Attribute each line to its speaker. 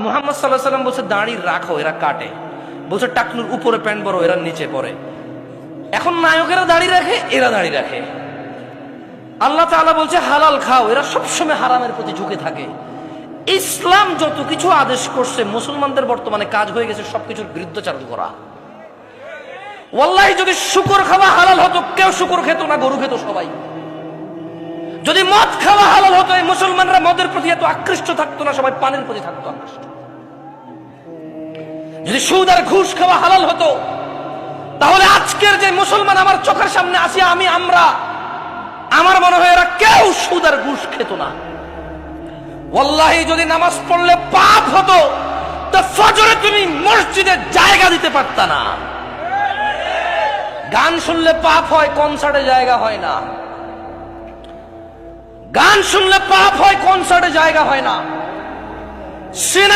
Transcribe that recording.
Speaker 1: মুহাম্মদ সাল্লাল্লাহু আলাইহি ওয়াসাল্লাম বলছে দাড়ি রাখো, এরা কাটে। বলছে টাকনুর উপরে প্যান্ট বড়, এরা নিচে পড়ে। এখন নায়কেরা দাড়ি রাখে, এরা দাড়ি রাখে। আল্লাহ তাআলা বলছে হালাল খাও, এরা সবসময় হারামের প্রতি ঝুঁকে থাকে। ইসলাম যত কিছু আদেশ করছে, মুসলমানদের বর্তমানে কাজ হয়ে গেছে সবকিছুর বিরুদ্ধাচারণ করা। ওয়াল্লাহি যদি শুকর খাওয়া হালাল হতো, কেউ শুকর খেত না, গরু খেত সবাই। যদি মদ খাওয়া হালাল হতো, এই মুসলমানরা মদের প্রতি এত আকৃষ্ট থাকতো না, সবাই পানের প্রতি থাকতো আকৃষ্ট। যদি সুদ আর ঘুষ খাওয়া হালাল হতো, তাহলে আজকের যে মুসলমান আমার চোখের সামনে আসি, আমার মনে হয় এরা কেউ সুদ আর ঘুষ খেত না। ওয়াল্লাহি যদি নামাজ পড়লে পাপ হতো, তো ফজরে তুমি মসজিদে জায়গা দিতে পারতা না। গান শুনলে পাপ হয়, কনসার্টে জায়গা হয় না। গান শুনলে পাপ হয়, কনসার্টে জায়গা হয় না। সিনেমা